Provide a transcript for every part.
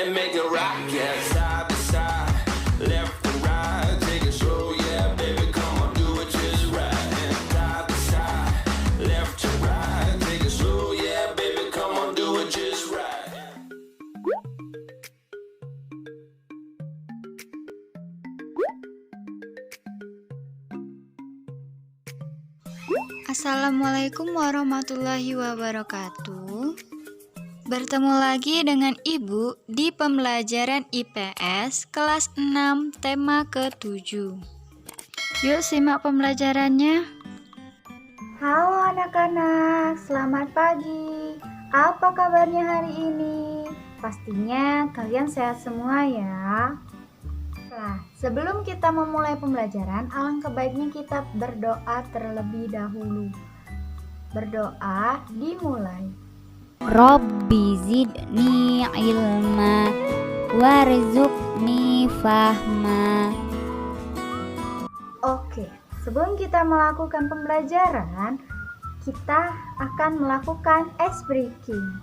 and make it rock, yeah. Side to side, left and right, take it slow, yeah, baby, come on, do it just right. And side to side, left to right, take it slow, yeah, baby, come on, do it just right. Assalamualaikum warahmatullahi wabarakatuh. Bertemu lagi dengan Ibu di pembelajaran IPS kelas 6 tema ke-7. Yuk simak pembelajarannya. Halo anak-anak, selamat pagi. Apa kabarnya hari ini? Pastinya kalian sehat semua ya. Nah, sebelum kita memulai pembelajaran, alangkah baiknya kita berdoa terlebih dahulu. Berdoa dimulai. Rabbi zidni ilma warzuqni fahma. Oke, sebelum kita melakukan pembelajaran, kita akan melakukan ice breaking.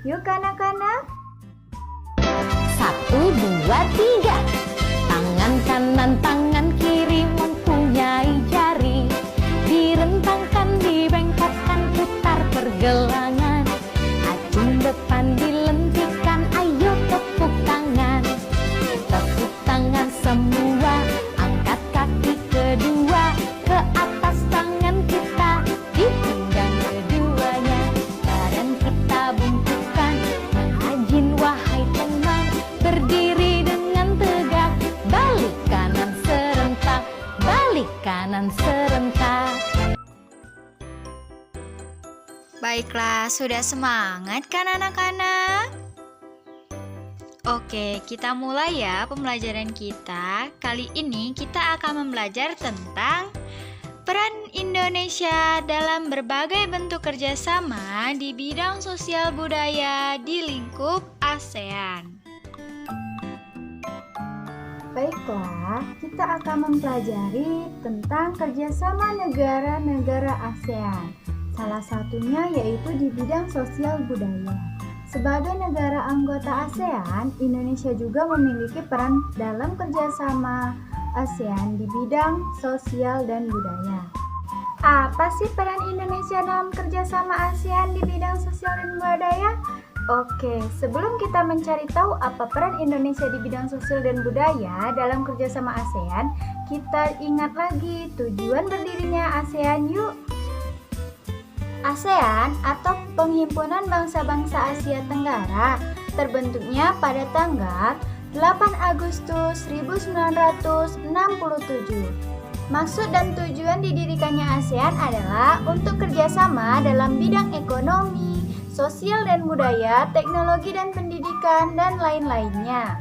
Yuk anak-anak. 1, 2, 3. Tangan kanan, tangan kiri mempunyai jari. Direntangkan, dibengkokkan, putar pergelangan. Acung depan dilentikan, ayo tepuk tangan. Tepuk tangan semua, angkat kaki kedua. Ke atas tangan kita, di pinggang keduanya. Badan kita bungkukan, rajin wahai teman. Berdiri dengan tegak, balik kanan serentak, balik kanan serentak. Baiklah, sudah semangat kan anak-anak? Oke, kita mulai ya pembelajaran kita. Kali ini kita akan membelajar tentang peran Indonesia dalam berbagai bentuk kerjasama di bidang sosial budaya di lingkup ASEAN. Baiklah, kita akan mempelajari tentang kerjasama negara-negara ASEAN. Salah satunya yaitu di bidang sosial budaya. Sebagai negara anggota ASEAN, Indonesia juga memiliki peran dalam kerjasama ASEAN di bidang sosial dan budaya. Apa sih peran Indonesia dalam kerjasama ASEAN di bidang sosial dan budaya? Oke, sebelum kita mencari tahu apa peran Indonesia di bidang sosial dan budaya dalam kerjasama ASEAN, kita ingat lagi tujuan berdirinya ASEAN yuk. ASEAN atau Penghimpunan Bangsa-Bangsa Asia Tenggara terbentuknya pada tanggal 8 Agustus 1967. Maksud dan tujuan didirikannya ASEAN adalah untuk kerjasama dalam bidang ekonomi, sosial dan budaya, teknologi dan pendidikan, dan lain-lainnya.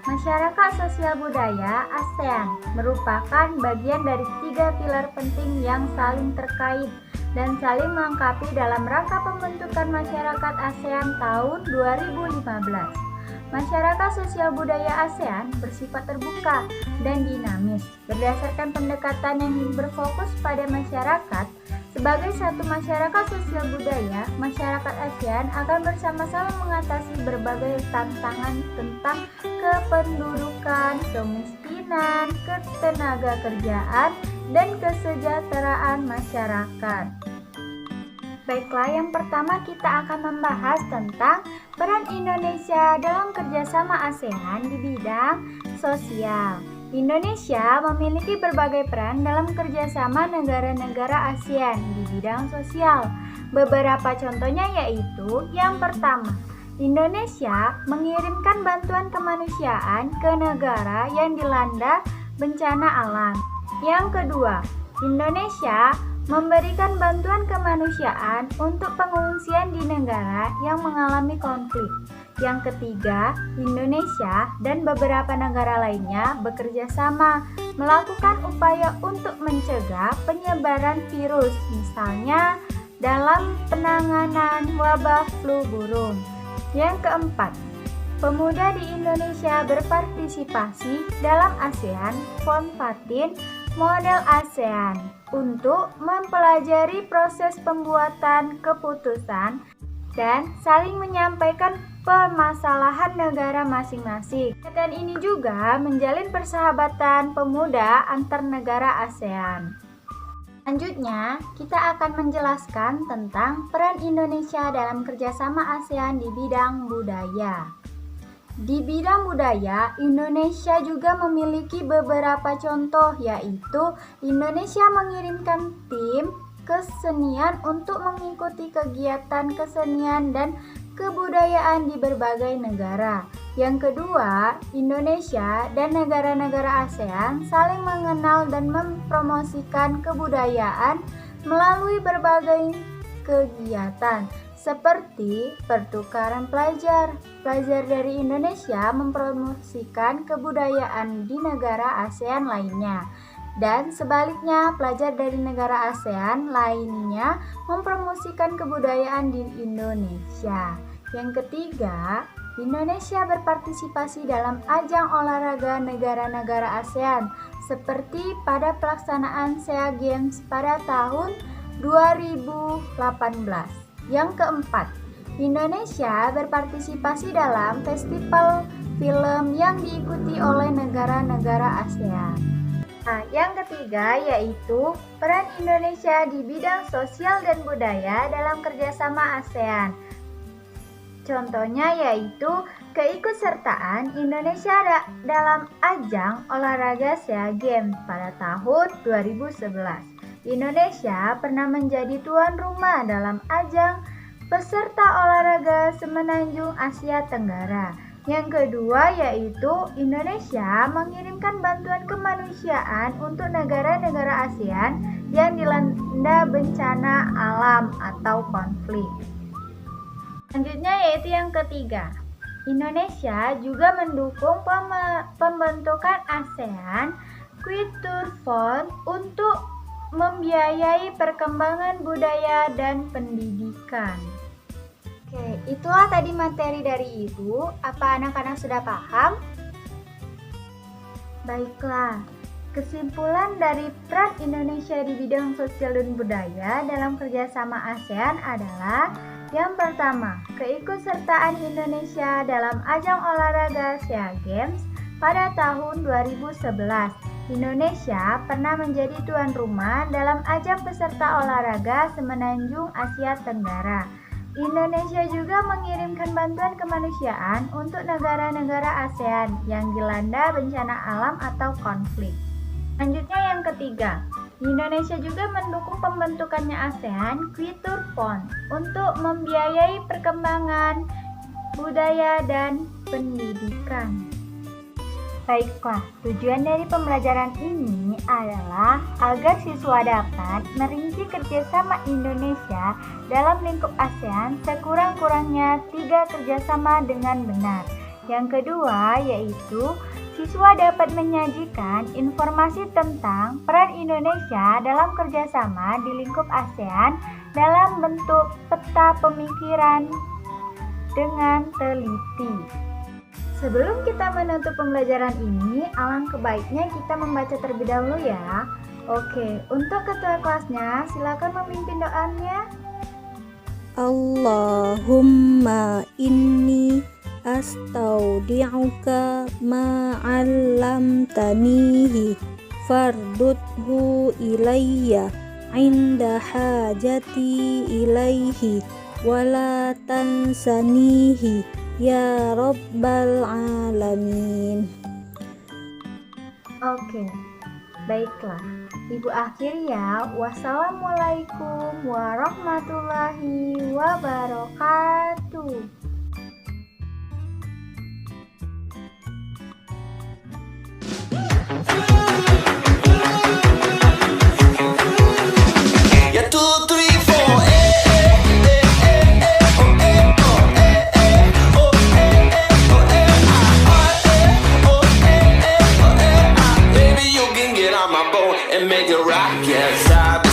Masyarakat sosial budaya ASEAN merupakan bagian dari 3 pilar penting yang saling terkait dan saling melengkapi dalam rangka pembentukan masyarakat ASEAN tahun 2015. Masyarakat sosial budaya ASEAN bersifat terbuka dan dinamis berdasarkan pendekatan yang berfokus pada masyarakat. Sebagai satu masyarakat sosial budaya, masyarakat ASEAN akan bersama-sama mengatasi berbagai tantangan tentang kependudukan, kemiskinan, ketenagakerjaan, dan kesejahteraan masyarakat. Baiklah, yang pertama kita akan membahas tentang peran Indonesia dalam kerjasama ASEAN di bidang sosial. Indonesia memiliki berbagai peran dalam kerjasama negara-negara ASEAN di bidang sosial. Beberapa contohnya yaitu, yang pertama, Indonesia mengirimkan bantuan kemanusiaan ke negara yang dilanda bencana alam. Yang kedua, Indonesia memberikan bantuan kemanusiaan untuk pengungsian di negara yang mengalami konflik. Yang ketiga, Indonesia dan beberapa negara lainnya bekerja sama melakukan upaya untuk mencegah penyebaran virus, misalnya dalam penanganan wabah flu burung. Yang keempat, pemuda di Indonesia berpartisipasi dalam ASEAN Fonfatin model ASEAN untuk mempelajari proses pembuatan keputusan dan saling menyampaikan permasalahan negara masing-masing. Kegiatan ini juga menjalin persahabatan pemuda antar negara ASEAN. Selanjutnya, kita akan menjelaskan tentang peran Indonesia dalam kerjasama ASEAN di bidang budaya. Di bidang budaya, Indonesia juga memiliki beberapa contoh, yaitu Indonesia mengirimkan tim kesenian untuk mengikuti kegiatan kesenian dan kebudayaan di berbagai negara. Yang kedua, Indonesia dan negara-negara ASEAN saling mengenal dan mempromosikan kebudayaan melalui berbagai kegiatan seperti pertukaran pelajar. Pelajar dari Indonesia mempromosikan kebudayaan di negara ASEAN lainnya. Dan sebaliknya, pelajar dari negara ASEAN lainnya mempromosikan kebudayaan di Indonesia. Yang ketiga, Indonesia berpartisipasi dalam ajang olahraga negara-negara ASEAN seperti pada pelaksanaan SEA Games pada tahun 2018. Yang keempat, Indonesia berpartisipasi dalam festival film yang diikuti oleh negara-negara ASEAN. Nah, yang ketiga yaitu peran Indonesia di bidang sosial dan budaya dalam kerjasama ASEAN. Contohnya yaitu keikutsertaan Indonesia dalam ajang olahraga SEA Games pada tahun 2011. Indonesia pernah menjadi tuan rumah dalam ajang peserta olahraga semenanjung Asia Tenggara. Yang kedua yaitu Indonesia mengirimkan bantuan kemanusiaan untuk negara-negara ASEAN yang dilanda bencana alam atau konflik. Selanjutnya yaitu yang ketiga, Indonesia juga mendukung pembentukan ASEAN Culture Fund untuk membiayai perkembangan budaya dan pendidikan. Oke, itulah tadi materi dari Ibu. Apa anak-anak sudah paham? Baiklah, kesimpulan dari peran Indonesia di bidang sosial dan budaya dalam kerjasama ASEAN adalah yang pertama, keikutsertaan Indonesia dalam ajang olahraga SEA Games pada tahun 2011. Indonesia pernah menjadi tuan rumah dalam ajang peserta olahraga semenanjung Asia Tenggara. Indonesia juga mengirimkan bantuan kemanusiaan untuk negara-negara ASEAN yang dilanda bencana alam atau konflik. Selanjutnya yang ketiga, Indonesia juga mendukung pembentukannya ASEAN Culture Fund untuk membiayai perkembangan budaya dan pendidikan. Baiklah, tujuan dari pembelajaran ini adalah agar siswa dapat merinci kerjasama Indonesia dalam lingkup ASEAN sekurang-kurangnya 3 kerjasama dengan benar. Yang kedua yaitu siswa dapat menyajikan informasi tentang peran Indonesia dalam kerjasama di lingkup ASEAN dalam bentuk peta pemikiran dengan teliti. Sebelum kita menutup pembelajaran ini, alangkah baiknya kita membaca terlebih dahulu ya. Oke, untuk ketua kelasnya silakan memimpin doanya. Allahumma inni astaudi'uka ma 'allamtanihi fardudhu ilayya 'inda hajati ilaihi wala tansanihi ya rabbal alamin. Oke, baiklah. Ibu akhiri ya. Wassalamualaikum warahmatullahi wabarakatuh. Yeah, 2, 3, 4. Baby, you can get on my boat and make it rock, yeah, side by